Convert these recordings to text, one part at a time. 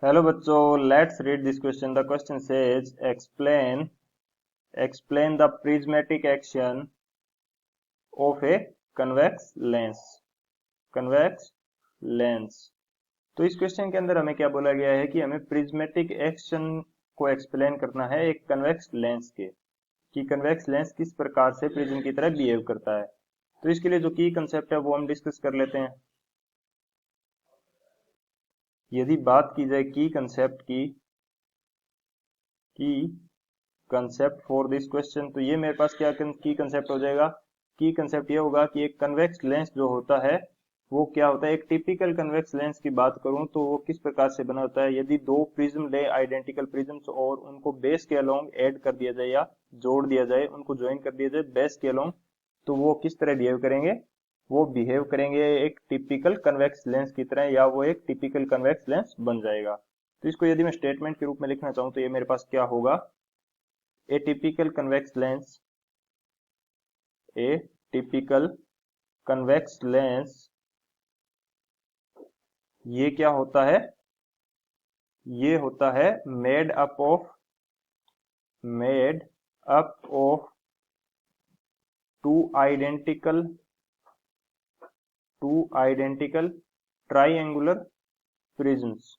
Hello बच्चों, let's read this question. The question says explain the prismatic action of a convex lens. convex lens. तो इस question के अंदर हमें क्या बोला गया है कि हमें प्रिज्मेटिक एक्शन को एक्सप्लेन करना है एक कन्वेक्स लेंस के, कि कन्वेक्स लेंस किस प्रकार से प्रिज्म की तरह बिहेव करता है. तो इसके लिए जो की कंसेप्ट है वो हम डिस्कस कर लेते हैं. यदि बात की जाए की कंसेप्ट की कंसेप्ट फॉर दिस क्वेश्चन, तो ये मेरे पास क्या की कंसेप्ट हो जाएगा. की कंसेप्ट ये होगा कि एक कन्वेक्स लेंस जो होता है वो क्या होता है. एक टिपिकल कन्वेक्स लेंस की बात करूं तो वो किस प्रकार से बना होता है. यदि दो प्रिज्म ले, आइडेंटिकल प्रिज्म्स, और उनको बेस के अलोंग ऐड कर दिया जाए या जोड़ दिया जाए, उनको ज्वाइन कर दिया जाए बेस के अलोंग, तो वो किस तरह बिहेव करेंगे. वो बिहेव करेंगे एक टिपिकल कन्वेक्स लेंस की तरह, या वो एक टिपिकल कन्वेक्स लेंस बन जाएगा. तो इसको यदि मैं स्टेटमेंट के रूप में लिखना चाहूं तो ये मेरे पास क्या होगा. A typical convex lens, a typical convex lens, ये क्या होता है. ये होता है made up of two identical triangular prisms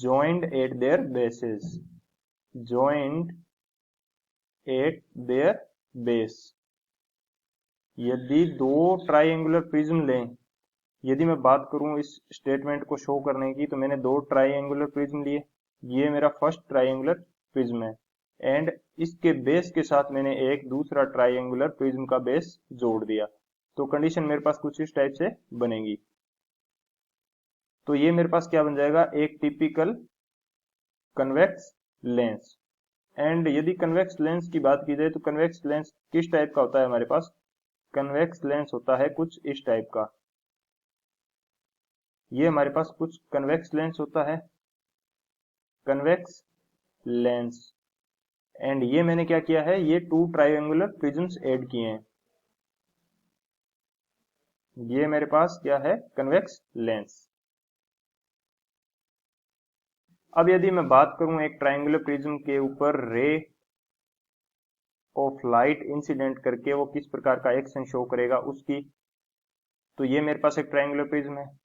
joined at their bases. यदि दो ट्राइंगुलर प्रिज्म लें, यदि मैं बात करूं इस स्टेटमेंट को शो करने की, तो मैंने दो ट्राइंगुलर प्रिज्म लिए. ये मेरा फर्स्ट ट्राइंगुलर प्रिज्म है, एंड इसके बेस के साथ मैंने एक दूसरा ट्राइंगुलर प्रिज्म का बेस जोड़ दिया. तो कंडीशन मेरे पास कुछ इस टाइप से बनेगी. तो ये मेरे पास क्या बन जाएगा, एक टिपिकल कन्वेक्स लेंस. एंड यदि कन्वेक्स लेंस की बात की जाए तो कन्वेक्स लेंस किस टाइप का होता है. हमारे पास कन्वेक्स लेंस होता है कुछ इस टाइप का. ये हमारे पास कुछ कन्वेक्स लेंस होता है, कन्वेक्स लेंस. एंड ये मैंने क्या किया है, ये टू ट्राइंगुलर प्रिज्म्स ऐड किए हैं. ये मेरे पास क्या है, कन्वेक्स लेंस. अब यदि मैं बात करूं एक ट्राइंगुलर प्रिज्म के ऊपर रे ऑफ लाइट इंसिडेंट करके वो किस प्रकार का एक्शन शो करेगा उसकी, तो ये मेरे पास एक ट्राइंगुलर प्रिज्म है.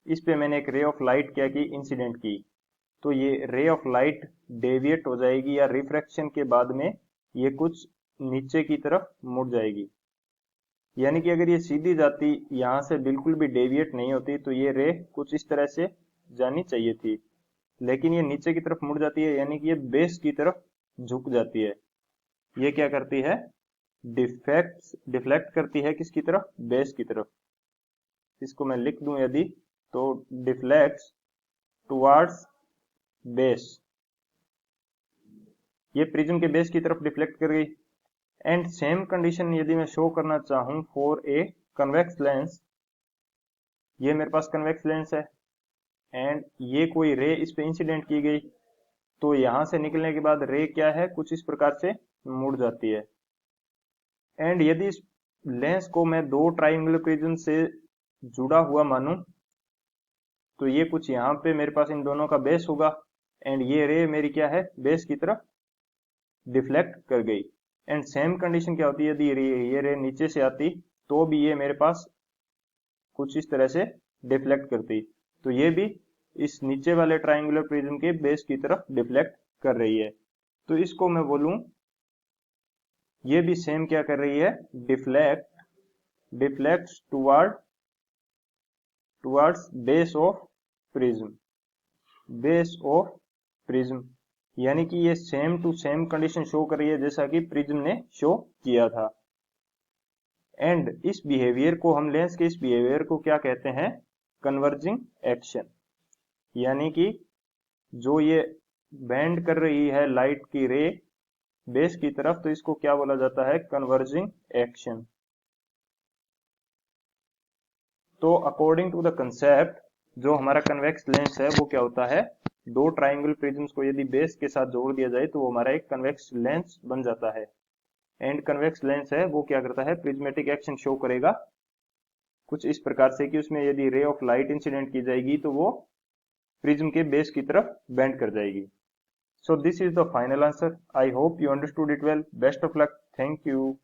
इस पे मैंने एक रे ऑफ लाइट क्या की, इंसिडेंट की. तो ये रे ऑफ लाइट डेविएट हो जाएगी, या रिफ्रैक्शन के बाद में ये कुछ नीचे की तरफ मुड़ जाएगी. यानी कि अगर ये सीधी जाती, यहां से बिल्कुल भी डेविएट नहीं होती, तो ये रे कुछ इस तरह से जानी चाहिए थी. लेकिन ये नीचे की तरफ मुड़ जाती है, यानी कि ये बेस की तरफ झुक जाती है. ये क्या करती है, डिफ्लेक्ट करती है किसकी तरफ, बेस की तरफ. इसको मैं लिख दूं यदि, तो डिफ्लेक्ट्स टुवर्ड्स बेस. ये प्रिज्म के बेस की तरफ डिफ्लेक्ट कर गई. एंड सेम कंडीशन यदि मैं शो करना चाहूं फॉर ए कन्वेक्स लेंस, ये मेरे पास कन्वेक्स लेंस है, एंड ये कोई रे इस पे इंसिडेंट की गई, तो यहां से निकलने के बाद रे क्या है, कुछ इस प्रकार से मुड़ जाती है. एंड यदि इस लेंस को मैं दो ट्राइंगुलर प्रिज्म से जुड़ा हुआ मानूं, तो ये कुछ यहाँ पे मेरे पास इन दोनों का बेस होगा, एंड ये रे मेरी क्या है, बेस की तरफ डिफ्लेक्ट कर गई. एंड सेम कंडीशन क्या होती है, यदि ये रे नीचे से आती तो भी ये मेरे पास कुछ इस तरह से डिफ्लेक्ट करती. तो ये भी इस नीचे वाले ट्राइंगुलर प्रिज्म के बेस की तरफ डिफ्लेक्ट कर रही है. तो इसको मैं बोलूं, ये भी सेम क्या कर रही है, deflects towards base of prism. यानी कि ये same to same condition show कर रही है जैसा कि प्रिज्म ने शो किया था. एंड इस बिहेवियर को, हम लेंस के इस बिहेवियर को क्या कहते हैं, कन्वर्जिंग एक्शन. यानी कि जो ये बेंड कर रही है लाइट की रे बेस की तरफ, तो इसको क्या बोला जाता है, कन्वर्जिंग एक्शन. तो अकॉर्डिंग टू द कंसेप्ट, जो हमारा कन्वेक्स लेंस है वो क्या होता है, दो ट्राइंगल प्रिज्म्स को यदि बेस के साथ जोड़ दिया जाए तो वो हमारा एक कन्वेक्स लेंस बन जाता है. एंड कन्वेक्स लेंस है वो क्या करता है, प्रिज्मेटिक एक्शन शो करेगा कुछ इस प्रकार से कि उसमें यदि रे ऑफ लाइट इंसिडेंट की जाएगी तो वो प्रिज्म के बेस की तरफ बेंड कर जाएगी। So this is the final answer. I hope you understood it well. Best of luck. Thank you.